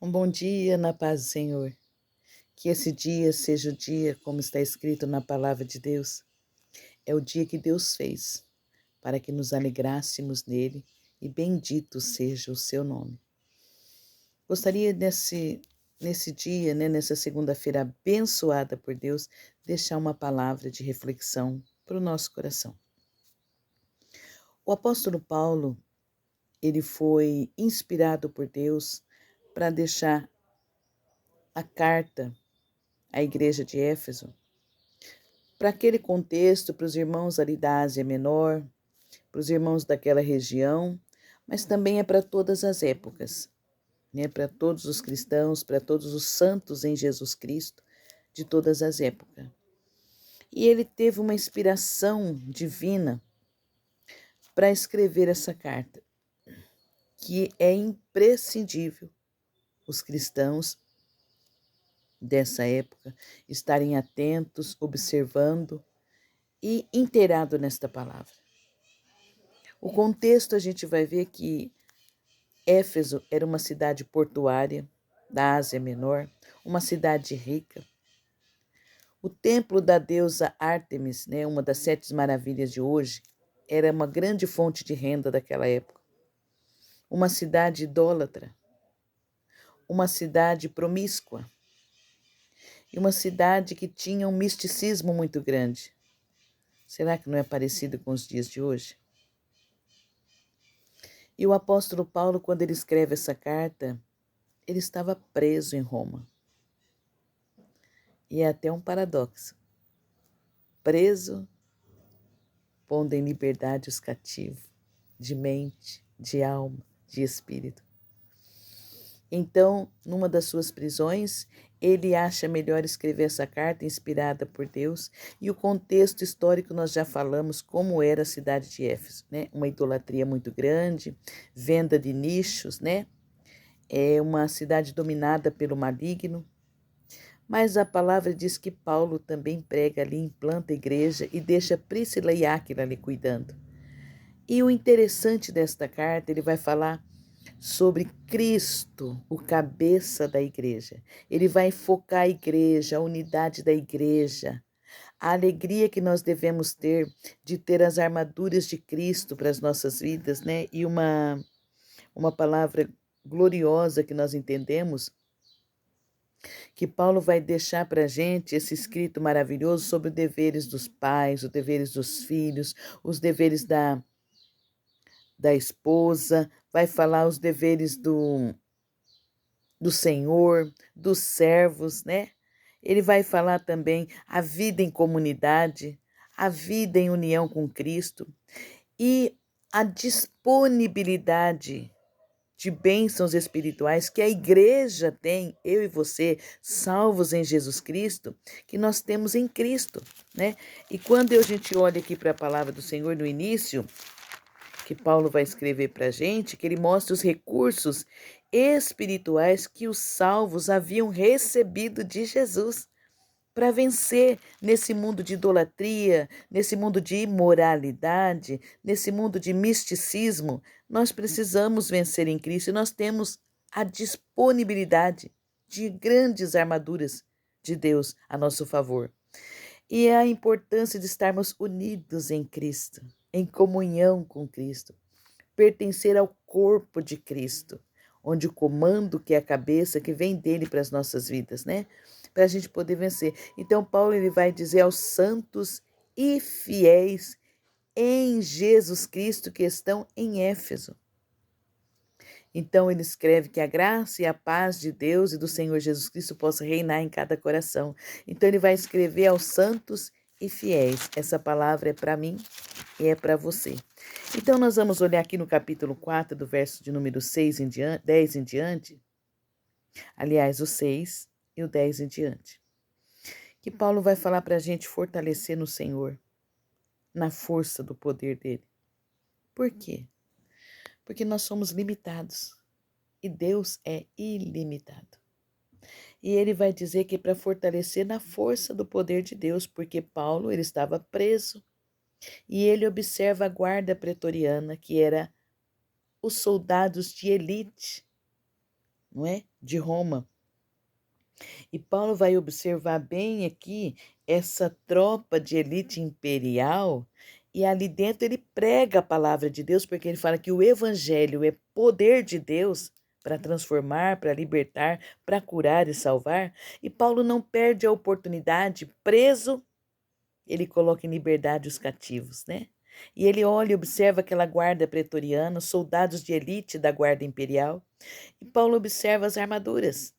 Um bom dia na paz do Senhor. Que esse dia seja o dia, como está escrito na palavra de Deus. É o dia que Deus fez, para que nos alegrássemos nele, e bendito seja o seu nome. Gostaria nesse dia, nessa segunda-feira abençoada por Deus, deixar uma palavra de reflexão para o nosso coração. O apóstolo Paulo, ele foi inspirado por Deus para deixar a carta à igreja de Éfeso, para aquele contexto, para os irmãos ali da Ásia Menor, para os irmãos daquela região, mas também é para todas as épocas, para todos os cristãos, para todos os santos em Jesus Cristo, de todas as épocas. E ele teve uma inspiração divina para escrever essa carta, que é imprescindível os cristãos dessa época estarem atentos, observando e inteirados nesta palavra. O contexto a gente vai ver que Éfeso era uma cidade portuária da Ásia Menor, uma cidade rica. O templo da deusa Ártemis, uma das 7 maravilhas de hoje, era uma grande fonte de renda daquela época. Uma cidade idólatra, uma cidade promíscua e uma cidade que tinha um misticismo muito grande. Será que não é parecido com os dias de hoje? E o apóstolo Paulo, quando ele escreve essa carta, ele estava preso em Roma. E é até um paradoxo. Preso, pondo em liberdade os cativos, de mente, de alma, de espírito. Então, numa das suas prisões, ele acha melhor escrever essa carta inspirada por Deus, e o contexto histórico nós já falamos como era a cidade de Éfeso, Uma idolatria muito grande, venda de nichos, É uma cidade dominada pelo maligno. Mas a palavra diz que Paulo também prega ali, implanta a igreja e deixa Príscila e Áquila ali cuidando. E o interessante desta carta, ele vai falar sobre Cristo, o cabeça da igreja. Ele vai focar a igreja, a unidade da igreja, a alegria que nós devemos ter de ter as armaduras de Cristo para as nossas vidas, E uma palavra gloriosa que nós entendemos, que Paulo vai deixar para a gente esse escrito maravilhoso sobre os deveres dos pais, os deveres dos filhos, os deveres da esposa, vai falar os deveres do Senhor, dos servos, Ele vai falar também a vida em comunidade, a vida em união com Cristo e a disponibilidade de bênçãos espirituais que a igreja tem, eu e você, salvos em Jesus Cristo, que nós temos em Cristo, E quando a gente olha aqui para a palavra do Senhor no início, que Paulo vai escrever para a gente, que ele mostra os recursos espirituais que os salvos haviam recebido de Jesus para vencer nesse mundo de idolatria, nesse mundo de imoralidade, nesse mundo de misticismo. Nós precisamos vencer em Cristo e nós temos a disponibilidade de grandes armaduras de Deus a nosso favor. E a importância de estarmos unidos em Cristo, em comunhão com Cristo, pertencer ao corpo de Cristo, onde o comando que é a cabeça, que vem dele para as nossas vidas, Para a gente poder vencer. Então, Paulo ele vai dizer aos santos e fiéis em Jesus Cristo que estão em Éfeso. Então, ele escreve que a graça e a paz de Deus e do Senhor Jesus Cristo possam reinar em cada coração. Então, ele vai escrever aos santos e fiéis. Essa palavra é para mim e é para você. Então, nós vamos olhar aqui no capítulo 4, do verso de número 6 em diante, 10 em diante. Aliás, o 6 e o 10 em diante. Que Paulo vai falar para a gente fortalecer no Senhor, na força do poder dele. Por quê? Porque nós somos limitados e Deus é ilimitado. E ele vai dizer que para fortalecer na força do poder de Deus, porque Paulo ele estava preso e ele observa a guarda pretoriana, que era os soldados de elite, não é? De Roma. E Paulo vai observar bem aqui essa tropa de elite imperial, e ali dentro ele prega a palavra de Deus, porque ele fala que o evangelho é poder de Deus para transformar, para libertar, para curar e salvar. E Paulo não perde a oportunidade, preso, ele coloca em liberdade os cativos, né? E ele olha e observa aquela guarda pretoriana, soldados de elite da guarda imperial, e Paulo observa as armaduras.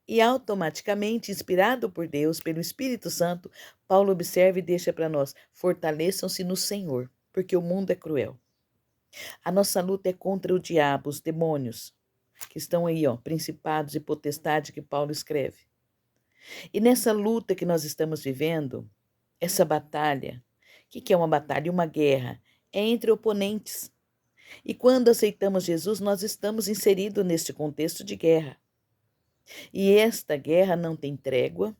E automaticamente, inspirado por Deus, pelo Espírito Santo, Paulo observa e deixa para nós: fortaleçam-se no Senhor, porque o mundo é cruel. A nossa luta é contra o diabo, os demônios, que estão aí, ó, principados e potestades que Paulo escreve. E nessa luta que nós estamos vivendo, essa batalha, o que é uma batalha? Uma guerra, é entre oponentes. E quando aceitamos Jesus, nós estamos inseridos neste contexto de guerra. E esta guerra não tem trégua,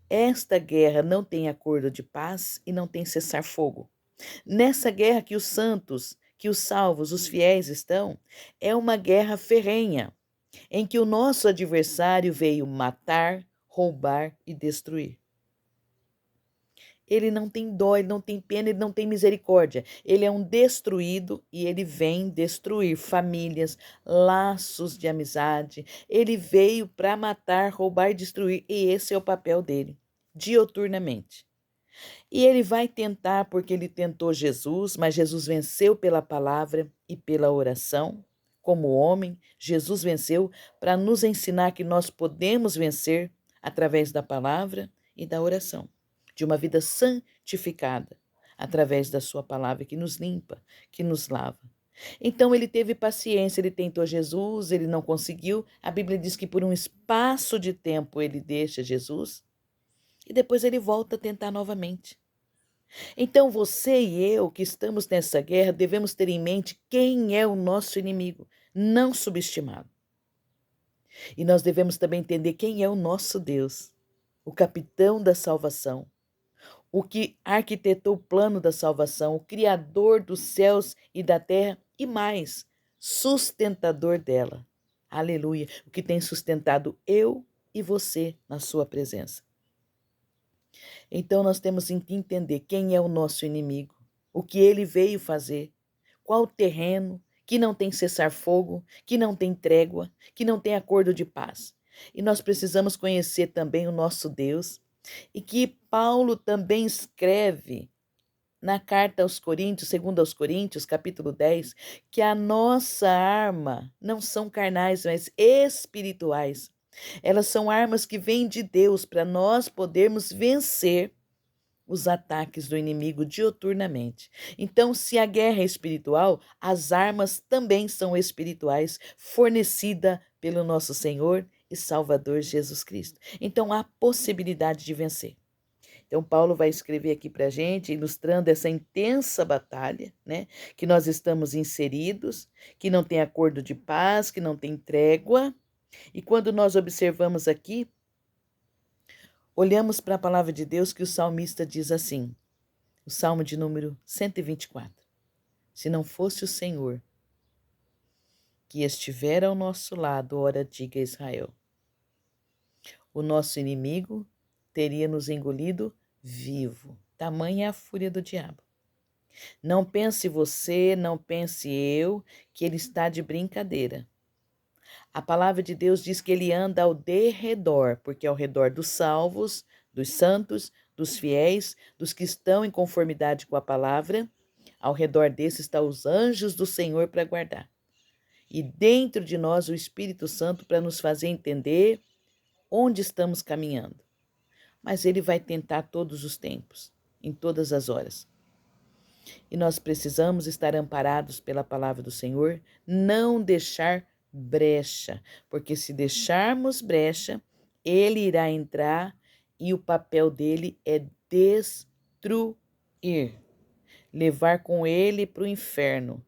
esta guerra não tem acordo de paz e não tem cessar-fogo. Nessa guerra que os santos, que os salvos, os fiéis estão, é uma guerra ferrenha, em que o nosso adversário veio matar, roubar e destruir. Ele não tem dó, ele não tem pena, ele não tem misericórdia. Ele é um destruído e ele vem destruir famílias, laços de amizade. Ele veio para matar, roubar e destruir, e esse é o papel dele, dioturnamente. E ele vai tentar, porque ele tentou Jesus, mas Jesus venceu pela palavra e pela oração. Como homem, Jesus venceu para nos ensinar que nós podemos vencer através da palavra e da oração, de uma vida santificada, através da sua palavra que nos limpa, que nos lava. Então ele teve paciência, ele tentou Jesus, ele não conseguiu. A Bíblia diz que por um espaço de tempo ele deixa Jesus e depois ele volta a tentar novamente. Então você e eu que estamos nessa guerra devemos ter em mente quem é o nosso inimigo, não subestimá-lo. E nós devemos também entender quem é o nosso Deus, o capitão da salvação, o que arquitetou o plano da salvação, o criador dos céus e da terra e mais, sustentador dela. Aleluia, o que tem sustentado eu e você na sua presença. Então nós temos que entender quem é o nosso inimigo, o que ele veio fazer, qual o terreno que não tem cessar-fogo, que não tem trégua, que não tem acordo de paz. E nós precisamos conhecer também o nosso Deus, e que Paulo também escreve na carta aos Coríntios, segundo aos Coríntios, capítulo 10, que a nossa arma não são carnais, mas espirituais. Elas são armas que vêm de Deus para nós podermos vencer os ataques do inimigo dioturnamente. Então, se a guerra é espiritual, as armas também são espirituais, fornecida pelo nosso Senhor e Salvador Jesus Cristo. Então, há possibilidade de vencer. Então, Paulo vai escrever aqui para a gente, ilustrando essa intensa batalha, né, que nós estamos inseridos, que não tem acordo de paz, que não tem trégua. E quando nós observamos aqui, olhamos para a palavra de Deus que o salmista diz assim, o Salmo de número 124. Se não fosse o Senhor que estiver ao nosso lado, ora diga Israel, o nosso inimigo teria nos engolido vivo. Tamanha é a fúria do diabo. Não pense você, não pense eu, que ele está de brincadeira. A palavra de Deus diz que ele anda ao derredor, porque é ao redor dos salvos, dos santos, dos fiéis, dos que estão em conformidade com a palavra. Ao redor desses estão os anjos do Senhor para guardar. E dentro de nós o Espírito Santo para nos fazer entender onde estamos caminhando. Mas ele vai tentar todos os tempos, em todas as horas. E nós precisamos estar amparados pela palavra do Senhor, não deixar brecha, porque se deixarmos brecha, ele irá entrar e o papel dele é destruir, levar com ele para o inferno.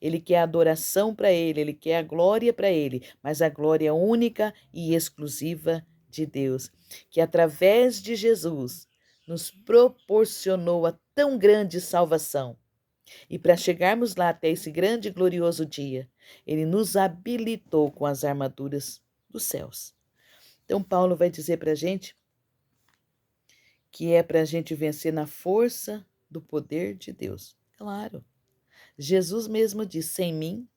Ele quer a adoração para ele quer a glória para ele, mas a glória única e exclusiva de Deus, que através de Jesus nos proporcionou a tão grande salvação. E para chegarmos lá até esse grande e glorioso dia, ele nos habilitou com as armaduras dos céus. Então, Paulo vai dizer para a gente que é para a gente vencer na força do poder de Deus. Claro, Jesus mesmo disse: sem mim,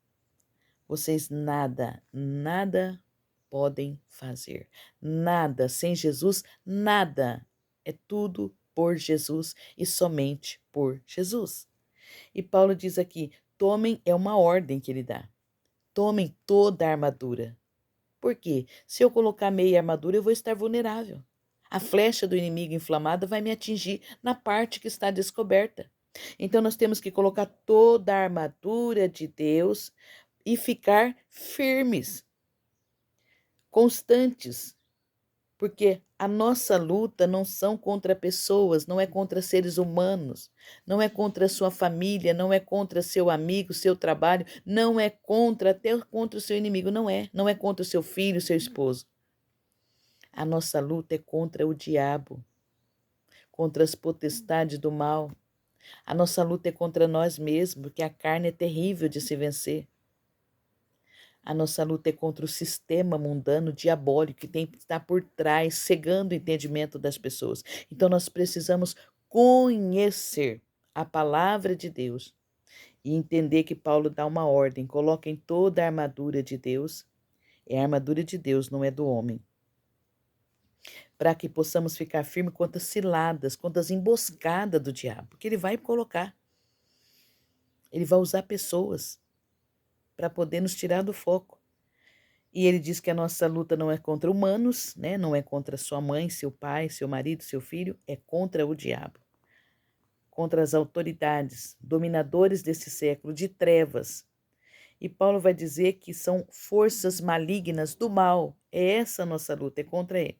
vocês nada podem fazer. Nada, sem Jesus, nada. É tudo por Jesus e somente por Jesus. E Paulo diz aqui: tomem, é uma ordem que ele dá. Tomem toda a armadura. Por quê? Se eu colocar meia armadura, eu vou estar vulnerável. A flecha do inimigo inflamada vai me atingir na parte que está descoberta. Então nós temos que colocar toda a armadura de Deus e ficar firmes, constantes, porque a nossa luta não são contra pessoas, não é contra seres humanos, não é contra a sua família, não é contra seu amigo, seu trabalho, não é contra, até contra o seu inimigo, não é contra o seu filho, seu esposo. A nossa luta é contra o diabo, contra as potestades do mal. A nossa luta é contra nós mesmos, porque a carne é terrível de se vencer. A nossa luta é contra o sistema mundano, diabólico, que tem que estar por trás, cegando o entendimento das pessoas. Então nós precisamos conhecer a palavra de Deus e entender que Paulo dá uma ordem: coloquem toda a armadura de Deus. É a armadura de Deus, não é do homem. Para que possamos ficar firmes contra as ciladas, contra as emboscadas do diabo, porque ele vai colocar. Ele vai usar pessoas para poder nos tirar do foco. E ele diz que a nossa luta não é contra humanos, né? Não é contra sua mãe, seu pai, seu marido, seu filho, é contra o diabo. Contra as autoridades, dominadores desse século de trevas. E Paulo vai dizer que são forças malignas do mal. É essa a nossa luta, é contra ele.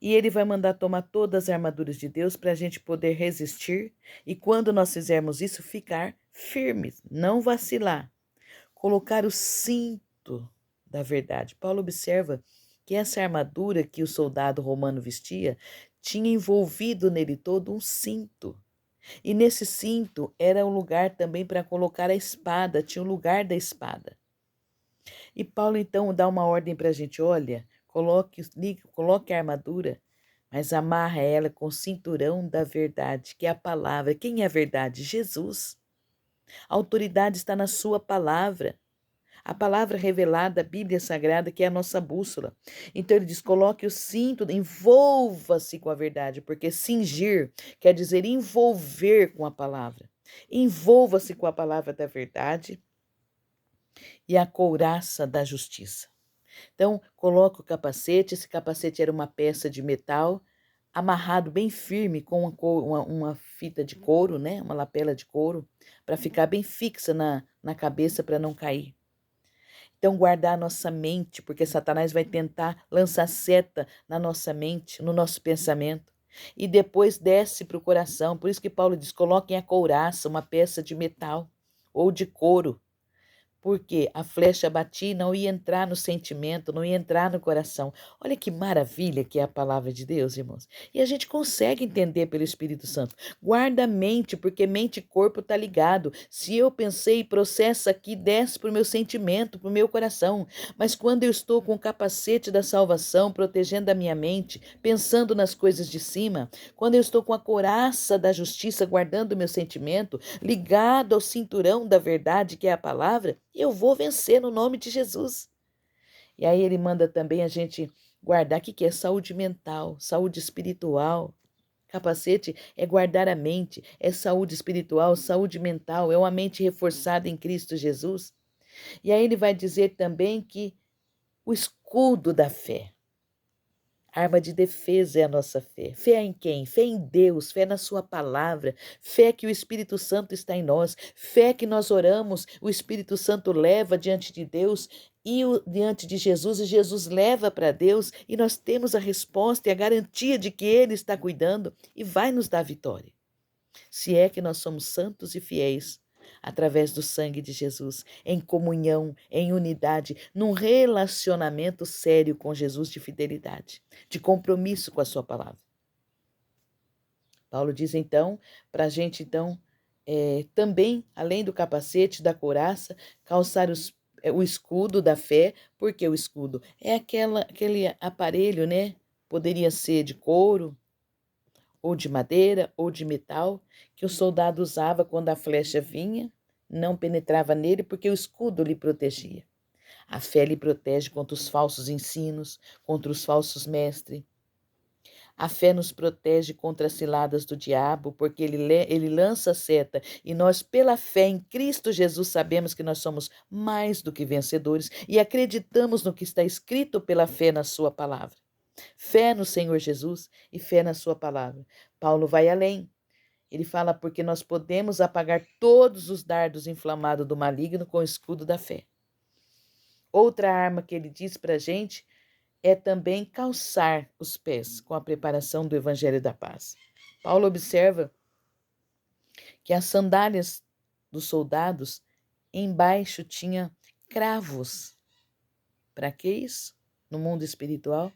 E ele vai mandar tomar todas as armaduras de Deus para a gente poder resistir. E quando nós fizermos isso, ficar firmes, não vacilar. Colocar o cinto da verdade. Paulo observa que essa armadura que o soldado romano vestia tinha envolvido nele todo um cinto. E nesse cinto era um lugar também para colocar a espada, tinha o lugar da espada. E Paulo então dá uma ordem para a gente: olha, coloque a armadura, mas amarra ela com o cinturão da verdade, que é a palavra. Quem é a verdade? Jesus. A autoridade está na sua palavra. A palavra revelada, a Bíblia Sagrada, que é a nossa bússola. Então ele diz: coloque o cinto, envolva-se com a verdade, porque cingir quer dizer envolver com a palavra. Envolva-se com a palavra da verdade e a couraça da justiça. Então, coloca o capacete. Esse capacete era uma peça de metal amarrado bem firme com uma fita de couro, né? Uma lapela de couro, para ficar bem fixa na cabeça para não cair. Então, guardar a nossa mente, porque Satanás vai tentar lançar seta na nossa mente, no nosso pensamento. E depois desce para o coração. Por isso que Paulo diz: coloquem a couraça, uma peça de metal ou de couro. Porque a flecha batia e não ia entrar no sentimento, não ia entrar no coração. Olha que maravilha que é a palavra de Deus, irmãos. E a gente consegue entender pelo Espírito Santo. Guarda a mente, porque mente e corpo está ligado. Se eu pensei, processa aqui, desce para o meu sentimento, para o meu coração. Mas quando eu estou com o capacete da salvação, protegendo a minha mente, pensando nas coisas de cima, quando eu estou com a couraça da justiça, guardando o meu sentimento, ligado ao cinturão da verdade, que é a palavra, eu vou vencer no nome de Jesus. E aí ele manda também a gente guardar o que é saúde mental, saúde espiritual. Capacete é guardar a mente, é saúde espiritual, saúde mental, é uma mente reforçada em Cristo Jesus. E aí ele vai dizer também que o escudo da fé. Arma de defesa é a nossa fé. Fé em quem? Fé em Deus, fé na sua palavra, fé que o Espírito Santo está em nós, fé que nós oramos, o Espírito Santo leva diante de Deus e diante de Jesus, e Jesus leva para Deus, e nós temos a resposta e a garantia de que Ele está cuidando e vai nos dar vitória. Se é que nós somos santos e fiéis, através do sangue de Jesus, em comunhão, em unidade, num relacionamento sério com Jesus de fidelidade, de compromisso com a sua palavra. Paulo diz então, para a gente também, além do capacete, da couraça, calçar o escudo da fé. Porque o escudo é aquele aparelho, né? Poderia ser de couro, ou de madeira, ou de metal, que o soldado usava quando a flecha vinha, não penetrava nele, porque o escudo lhe protegia. A fé lhe protege contra os falsos ensinos, contra os falsos mestres. A fé nos protege contra as ciladas do diabo, porque ele lança a seta e nós, pela fé em Cristo Jesus, sabemos que nós somos mais do que vencedores e acreditamos no que está escrito pela fé na Sua palavra. Fé no Senhor Jesus e fé na Sua palavra. Paulo vai além. Ele fala porque nós podemos apagar todos os dardos inflamados do maligno com o escudo da fé. Outra arma que ele diz para a gente é também calçar os pés com a preparação do Evangelho da Paz. Paulo observa que as sandálias dos soldados embaixo tinha cravos. Para que isso? No mundo espiritual?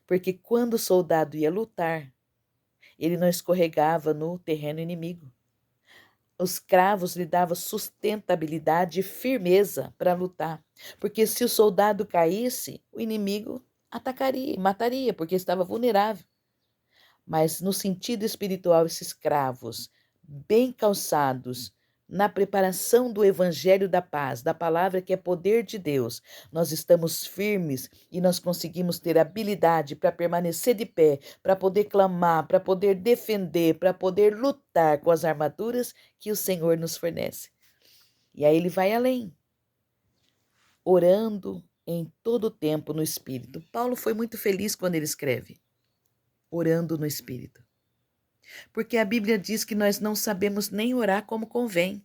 Porque quando o soldado ia lutar, ele não escorregava no terreno inimigo. Os cravos lhe davam sustentabilidade e firmeza para lutar. Porque se o soldado caísse, o inimigo atacaria, mataria, porque estava vulnerável. Mas no sentido espiritual, esses cravos bem calçados, na preparação do Evangelho da Paz, da palavra que é poder de Deus, nós estamos firmes e nós conseguimos ter habilidade para permanecer de pé, para poder clamar, para poder defender, para poder lutar com as armaduras que o Senhor nos fornece. E aí ele vai além, orando em todo o tempo no Espírito. Paulo foi muito feliz quando ele escreve, orando no Espírito. Porque a Bíblia diz que nós não sabemos nem orar como convém.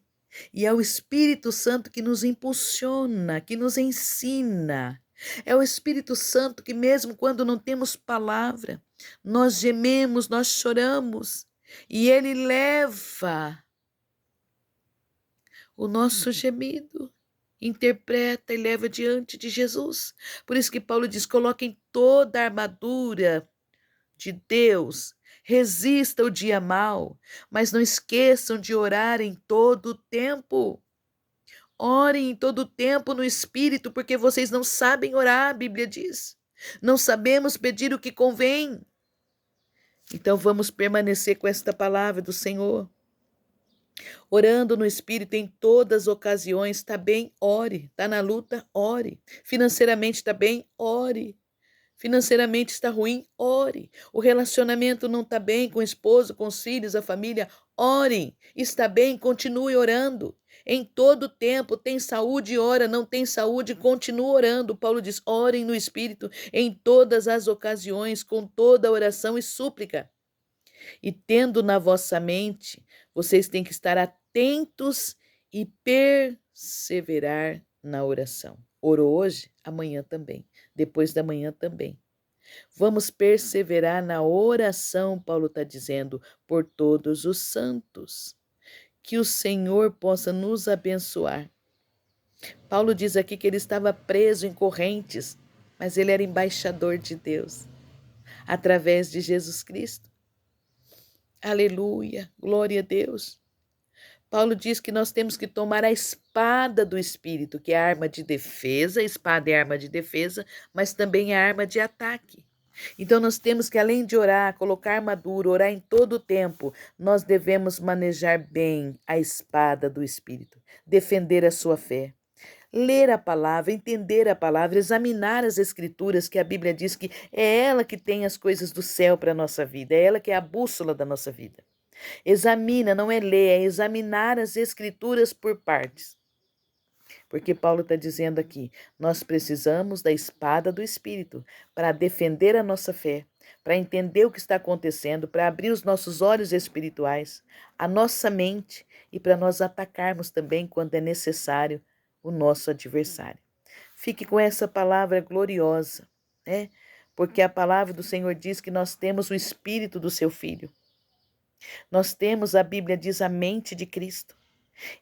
E é o Espírito Santo que nos impulsiona, que nos ensina. É o Espírito Santo que, mesmo quando não temos palavra, nós gememos, nós choramos. E ele leva o nosso gemido, interpreta e leva diante de Jesus. Por isso que Paulo diz: coloquem toda a armadura de Deus, resista o dia mau, mas não esqueçam de orar em todo o tempo. Orem em todo o tempo no Espírito, porque vocês não sabem orar, a Bíblia diz. Não sabemos pedir o que convém. Então vamos permanecer com esta palavra do Senhor. Orando no Espírito em todas as ocasiões, está bem? Ore. Está na luta? Ore. Financeiramente está bem? Ore. Financeiramente está ruim? Ore. O relacionamento não está bem com o esposo, com os filhos, a família? Orem. Está bem? Continue orando. Em todo tempo, tem saúde, ora, não tem saúde, continue orando. Paulo diz: orem no Espírito em todas as ocasiões, com toda oração e súplica. E tendo na vossa mente, vocês têm que estar atentos e perseverar na oração. Orou hoje, amanhã também, depois da manhã também. Vamos perseverar na oração, Paulo está dizendo, por todos os santos. Que o Senhor possa nos abençoar. Paulo diz aqui que ele estava preso em correntes, mas ele era embaixador de Deus, através de Jesus Cristo. Aleluia, glória a Deus. Paulo diz que nós temos que tomar a espada do Espírito, que é a arma de defesa, a espada é arma de defesa, mas também é arma de ataque. Então nós temos que, além de orar, colocar armadura, orar em todo o tempo, nós devemos manejar bem a espada do Espírito, defender a sua fé. Ler a palavra, entender a palavra, examinar as escrituras, que a Bíblia diz que é ela que tem as coisas do céu para a nossa vida, é ela que é a bússola da nossa vida. Examina, não é ler, é examinar as escrituras por partes. Porque Paulo está dizendo aqui, nós precisamos da espada do Espírito para defender a nossa fé, para entender o que está acontecendo, para abrir os nossos olhos espirituais, a nossa mente e para nós atacarmos também quando é necessário o nosso adversário. Fique com essa palavra gloriosa, né? Porque a palavra do Senhor diz que nós temos o Espírito do seu Filho. Nós temos, a Bíblia diz, a mente de Cristo.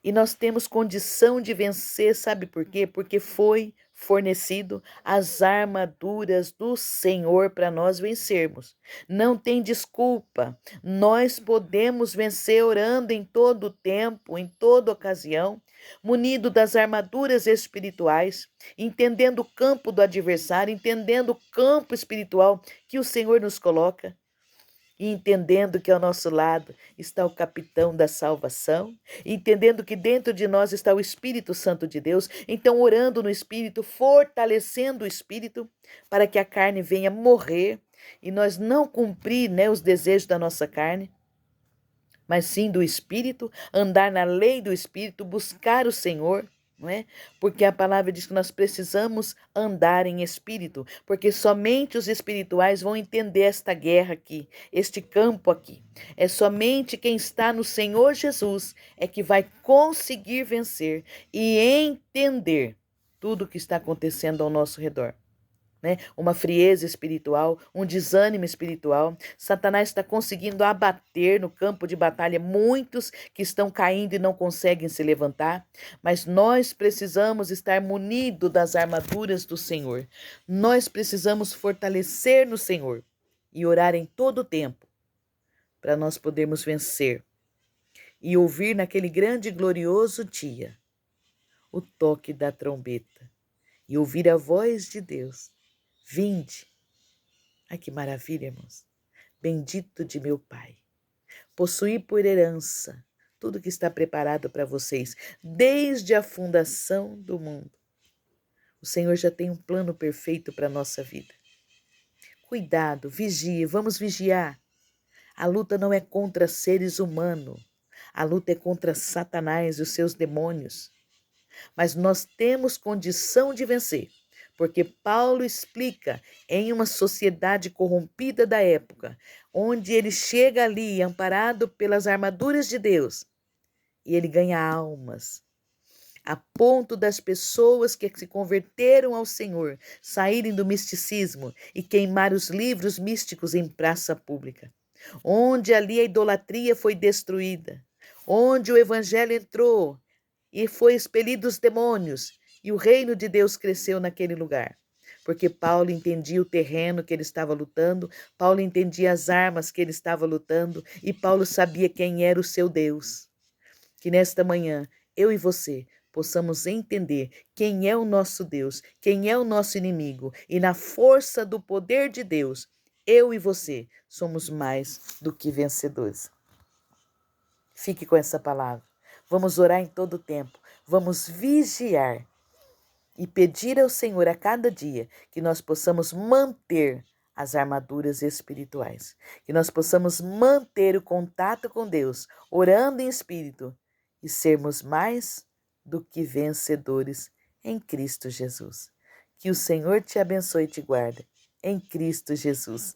E nós temos condição de vencer, sabe por quê? Porque foi fornecido as armaduras do Senhor para nós vencermos. Não tem desculpa. Nós podemos vencer orando em todo tempo, em toda ocasião, munido das armaduras espirituais, entendendo o campo do adversário, entendendo o campo espiritual que o Senhor nos coloca. E entendendo que ao nosso lado está o capitão da salvação, entendendo que dentro de nós está o Espírito Santo de Deus, então orando no Espírito, fortalecendo o Espírito, para que a carne venha morrer e nós não cumprir, os desejos da nossa carne, mas sim do Espírito, andar na lei do Espírito, buscar o Senhor, não é? Porque a palavra diz que nós precisamos andar em espírito, porque somente os espirituais vão entender esta guerra aqui, este campo aqui. É somente quem está no Senhor Jesus é que vai conseguir vencer e entender tudo o que está acontecendo ao nosso redor. Uma frieza espiritual, um desânimo espiritual. Satanás está conseguindo abater no campo de batalha muitos que estão caindo e não conseguem se levantar, mas nós precisamos estar munidos das armaduras do Senhor. Nós precisamos fortalecer no Senhor e orar em todo o tempo para nós podermos vencer e ouvir naquele grande e glorioso dia o toque da trombeta e ouvir a voz de Deus. Vinde. Ai, que maravilha, irmãos. Bendito de meu Pai. Possuir por herança tudo que está preparado para vocês, desde a fundação do mundo. O Senhor já tem um plano perfeito para a nossa vida. Cuidado, vigie, vamos vigiar. A luta não é contra seres humanos. A luta é contra Satanás e os seus demônios. Mas nós temos condição de vencer. Porque Paulo explica em uma sociedade corrompida da época, onde ele chega ali amparado pelas armaduras de Deus, e ele ganha almas, a ponto das pessoas que se converteram ao Senhor saírem do misticismo e queimar os livros místicos em praça pública, onde ali a idolatria foi destruída, onde o evangelho entrou e foi expelido os demônios, e o reino de Deus cresceu naquele lugar. Porque Paulo entendia o terreno que ele estava lutando, Paulo entendia as armas que ele estava lutando, e Paulo sabia quem era o seu Deus. Que nesta manhã, eu e você possamos entender quem é o nosso Deus, quem é o nosso inimigo, e na força do poder de Deus, eu e você somos mais do que vencedores. Fique com essa palavra. Vamos orar em todo o tempo, vamos vigiar e pedir ao Senhor a cada dia que nós possamos manter as armaduras espirituais, que nós possamos manter o contato com Deus, orando em espírito e sermos mais do que vencedores em Cristo Jesus. Que o Senhor te abençoe e te guarde em Cristo Jesus.